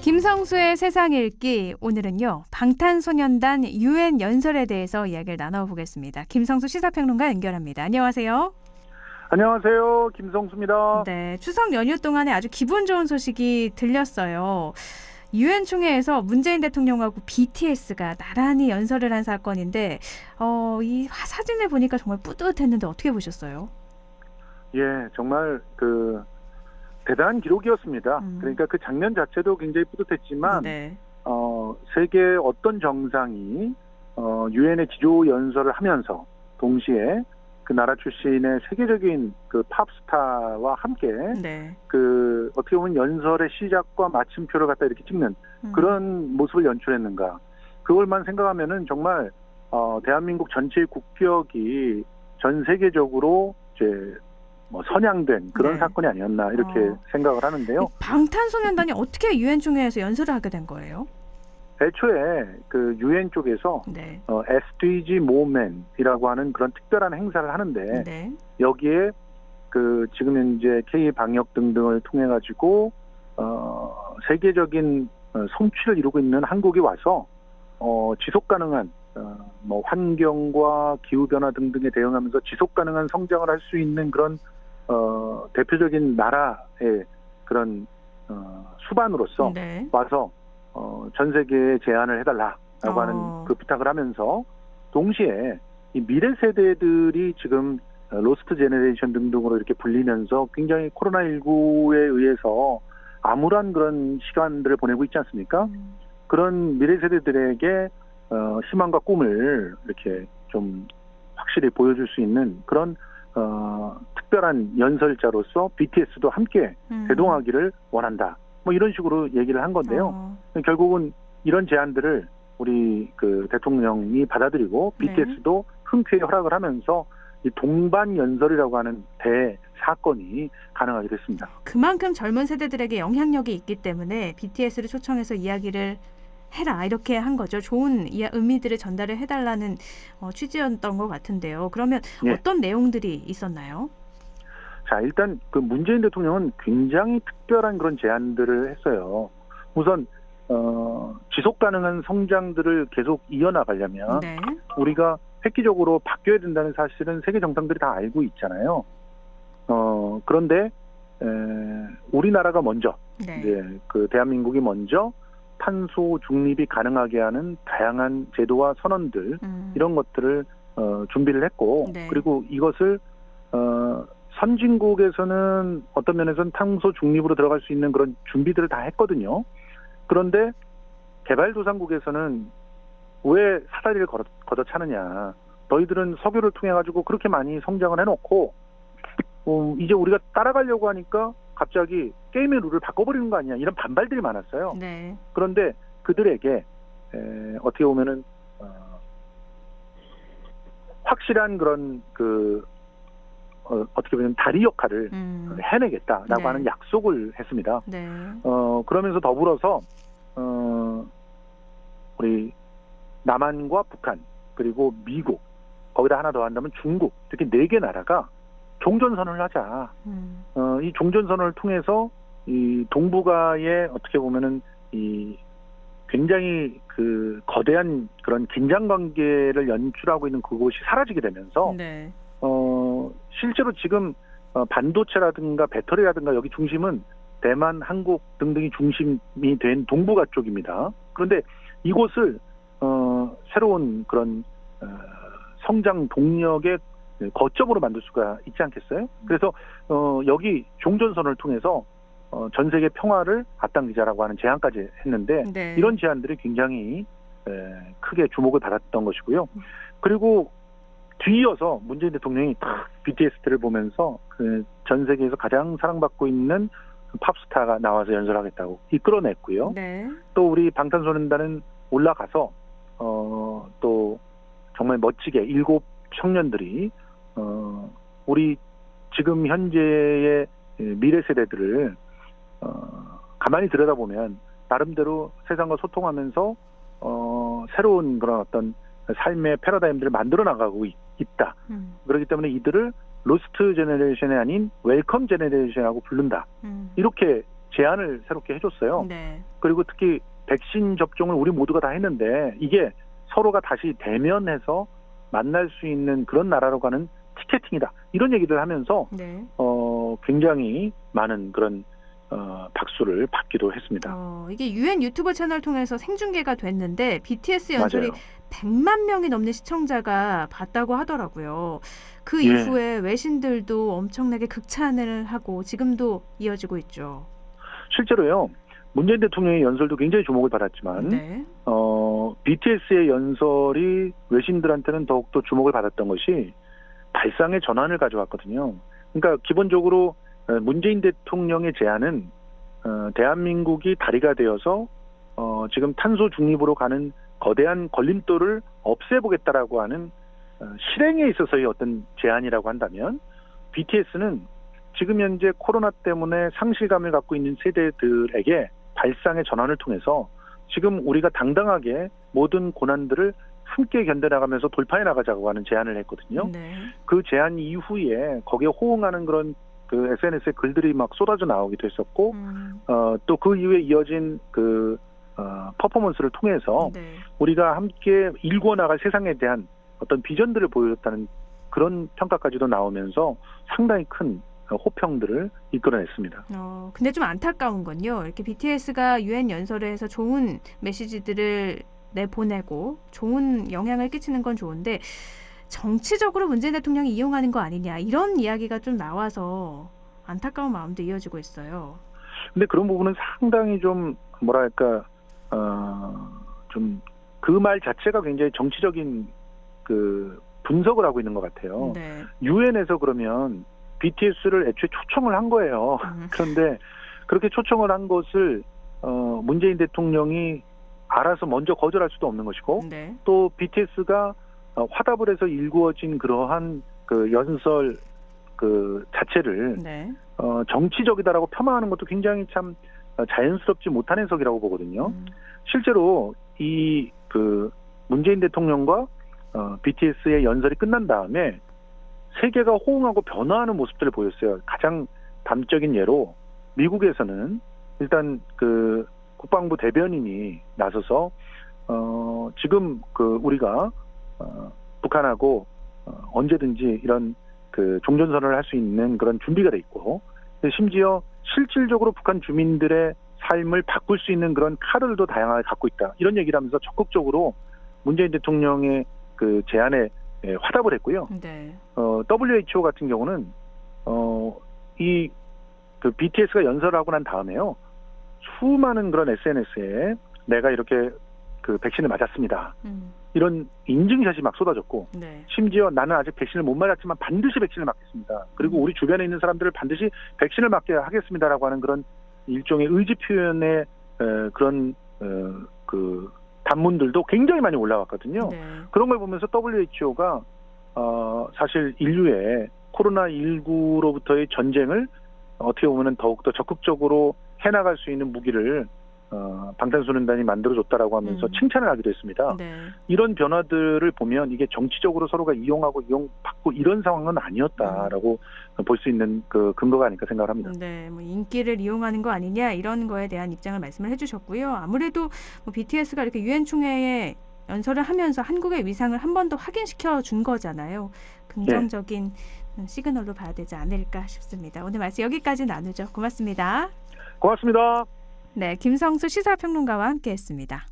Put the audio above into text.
김성수의 세상 읽기, 오늘은요 방탄소년단 UN 연설에 대해서 이야기를 나눠보겠습니다. 김성수 시사평론가 연결합니다. 안녕하세요. 안녕하세요. 김성수입니다. 네, 추석 연휴 동안에 아주 기분 좋은 소식이 들렸어요. UN 총회에서 문재인 대통령하고 BTS가 나란히 연설을 한 사건인데 이 사진을 보니까 정말 뿌듯했는데 어떻게 보셨어요? 예, 정말 대단한 기록이었습니다. 그러니까 그 장면 자체도 굉장히 뿌듯했지만 네. 세계 어떤 정상이 유엔의 기조 연설을 하면서 동시에 그 나라 출신의 세계적인 그 팝스타와 함께 네. 어떻게 보면 연설의 시작과 마침표를 갖다 이렇게 찍는 그런 모습을 연출했는가. 그걸만 생각하면은 정말 대한민국 전체의 국격이 전 세계적으로 이제 선양된 그런 네. 사건이 아니었나 이렇게 생각을 하는데요. 방탄소년단이 어떻게 유엔 총회에서 연설을 하게 된 거예요? 애초에 그 유엔 쪽에서 네. SDG 모멘이라고 하는 그런 특별한 행사를 하는데 네. 여기에 지금 현재 K 방역 등등을 통해 가지고 세계적인 성취를 이루고 있는 한국이 와서 지속 가능한 환경과 기후 변화 등등에 대응하면서 지속 가능한 성장을 할 수 있는 그런 대표적인 나라의 그런 수반으로서 네. 와서 전 세계에 제안을 해달라라고 하는 그 부탁을 하면서 동시에 이 미래 세대들이 지금 로스트 제너레이션 등등으로 이렇게 불리면서 굉장히 코로나19에 의해서 암울한 그런 시간들을 보내고 있지 않습니까? 그런 미래 세대들에게 희망과 꿈을 이렇게 좀 확실히 보여줄 수 있는 그런 특별한 연설자로서 BTS도 함께 대동하기를 원한다. 이런 식으로 얘기를 한 건데요. 결국은 이런 제안들을 우리 대통령이 받아들이고 네. BTS도 흔쾌히 허락을 하면서 이 동반 연설이라고 하는 대사건이 가능하게 됐습니다. 그만큼 젊은 세대들에게 영향력이 있기 때문에 BTS를 초청해서 이야기를 해라 이렇게 한 거죠. 좋은 의미들을 전달을 해달라는 취지였던 것 같은데요. 그러면 예. 어떤 내용들이 있었나요? 자, 일단 문재인 대통령은 굉장히 특별한 그런 제안들을 했어요. 우선 지속 가능한 성장들을 계속 이어나가려면 네. 우리가 획기적으로 바뀌어야 된다는 사실은 세계 정상들이 다 알고 있잖아요. 그런데 우리나라가 먼저 네. 이제 대한민국이 먼저 탄소 중립이 가능하게 하는 다양한 제도와 선언들 이런 것들을 준비를 했고 네. 그리고 이것을 선진국에서는 어떤 면에서는 탄소 중립으로 들어갈 수 있는 그런 준비들을 다 했거든요. 그런데 개발도상국에서는 왜 사다리를 걷어차느냐. 너희들은 석유를 통해 가지고 그렇게 많이 성장을 해놓고 이제 우리가 따라가려고 하니까 갑자기 게임의 룰을 바꿔버리는 거 아니냐. 이런 반발들이 많았어요. 네. 그런데 그들에게 어떻게 보면은 확실한 그런 어떻게 보면 다리 역할을 해내겠다라고 네. 하는 약속을 했습니다. 네. 그러면서 더불어서 우리 남한과 북한 그리고 미국 거기다 하나 더 한다면 중국 이렇게 4개 나라가 종전선언을 하자. 이 종전선언을 통해서 이 동북아의 어떻게 보면은 이 굉장히 거대한 그런 긴장 관계를 연출하고 있는 그곳이 사라지게 되면서 네. 실제로 지금 반도체라든가 배터리라든가 여기 중심은 대만, 한국 등등이 중심이 된 동북아 쪽입니다. 그런데 이곳을 새로운 그런 성장 동력의 거점으로 만들 수가 있지 않겠어요? 그래서 여기 종전선언을 통해서 전 세계 평화를 앞당기자라고 하는 제안까지 했는데 네. 이런 제안들이 굉장히 크게 주목을 받았던 것이고요. 그리고 뒤이어서 문재인 대통령이 딱 BTS를 보면서 전 세계에서 가장 사랑받고 있는 팝스타가 나와서 연설하겠다고 이끌어냈고요. 네. 또 우리 방탄소년단은 올라가서 또 정말 멋지게 7 청년들이 우리 지금 현재의 미래 세대들을 가만히 들여다보면 나름대로 세상과 소통하면서 새로운 그런 어떤 삶의 패러다임들을 만들어 나가고 있다. 그렇기 때문에 이들을 로스트 제너레이션이 아닌 웰컴 제너레이션이라고 부른다. 이렇게 제안을 새롭게 해줬어요. 네. 그리고 특히 백신 접종을 우리 모두가 다 했는데 이게 서로가 다시 대면해서 만날 수 있는 그런 나라로 가는 티켓팅이다. 이런 얘기를 하면서 네. 굉장히 많은 그런 박수를 받기도 했습니다. 이게 유엔 유튜브 채널 통해서 생중계가 됐는데 BTS 연설이 맞아요. 100만 명이 넘는 시청자가 봤다고 하더라고요. 그 예. 이후에 외신들도 엄청나게 극찬을 하고 지금도 이어지고 있죠. 실제로요. 문재인 대통령의 연설도 굉장히 주목을 받았지만 네. BTS의 연설이 외신들한테는 더욱더 주목을 받았던 것이 발상의 전환을 가져왔거든요. 그러니까 기본적으로 문재인 대통령의 제안은 대한민국이 다리가 되어서 지금 탄소 중립으로 가는 거대한 걸림돌을 없애보겠다라고 하는 실행에 있어서의 어떤 제안이라고 한다면 BTS는 지금 현재 코로나 때문에 상실감을 갖고 있는 세대들에게 발상의 전환을 통해서 지금 우리가 당당하게 모든 고난들을 함께 견뎌나가면서 돌파해 나가자고 하는 제안을 했거든요. 네. 그 제안 이후에 거기에 호응하는 그런 그 SNS에 글들이 막 쏟아져 나오기도 했었고, 또 그 이후에 이어진 그 퍼포먼스를 통해서 네. 우리가 함께 일궈 나갈 세상에 대한 어떤 비전들을 보여줬다는 그런 평가까지도 나오면서 상당히 큰 호평들을 이끌어냈습니다. 근데 좀 안타까운 건요. 이렇게 BTS가 유엔 연설을 해서 좋은 메시지들을 내보내고 좋은 영향을 끼치는 건 좋은데 정치적으로 문재인 대통령이 이용하는 거 아니냐 이런 이야기가 좀 나와서 안타까운 마음도 이어지고 있어요. 근데 그런 부분은 상당히 좀 뭐랄까 좀 그 말 자체가 굉장히 정치적인 그 분석을 하고 있는 것 같아요. 네. 유엔에서 그러면 BTS를 애초에 초청을 한 거예요. 그런데 그렇게 초청을 한 것을 문재인 대통령이 알아서 먼저 거절할 수도 없는 것이고 네. 또 BTS가 화답을 해서 일구어진 그러한 그 연설 그 자체를 네. 정치적이다라고 폄하하는 것도 굉장히 참 자연스럽지 못한 해석이라고 보거든요. 실제로 이 그 문재인 대통령과 BTS의 연설이 끝난 다음에 세계가 호응하고 변화하는 모습들을 보였어요. 가장 담적인 예로 미국에서는 일단 그 국방부 대변인이 나서서 지금 그 우리가 북한하고 언제든지 이런 그 종전선언을 할 수 있는 그런 준비가 돼 있고 심지어 실질적으로 북한 주민들의 삶을 바꿀 수 있는 그런 카드들도 다양하게 갖고 있다. 이런 얘기를 하면서 적극적으로 문재인 대통령의 그 제안에 화답을 했고요. 네. WHO 같은 경우는 이 그 BTS가 연설하고 난 다음에요. 수많은 그런 SNS에 내가 이렇게 그 백신을 맞았습니다. 이런 인증샷이 막 쏟아졌고 네. 심지어 나는 아직 백신을 못 맞았지만 반드시 백신을 맞겠습니다. 그리고 우리 주변에 있는 사람들을 반드시 백신을 맞게 하겠습니다라고 하는 그런 일종의 의지 표현의 그런 그 단문들도 굉장히 많이 올라왔거든요. 네. 그런 걸 보면서 WHO가 사실 인류의 코로나19로부터의 전쟁을 어떻게 보면 더욱더 적극적으로 해나갈 수 있는 무기를 방탄소년단이 만들어줬다라고 하면서 칭찬을 하기도 했습니다. 네. 이런 변화들을 보면 이게 정치적으로 서로가 이용하고 이용받고 이런 상황은 아니었다라고 볼 수 있는 그 근거가 아닐까 생각을 합니다. 네, 뭐 인기를 이용하는 거 아니냐 이런 거에 대한 입장을 말씀을 해주셨고요. 아무래도 뭐 BTS가 이렇게 유엔 총회에 연설을 하면서 한국의 위상을 한 번 더 확인시켜 준 거잖아요. 긍정적인 시그널로 봐야 되지 않을까 싶습니다. 오늘 말씀 여기까지 나누죠. 고맙습니다. 고맙습니다. 네, 김성수 시사평론가와 함께했습니다.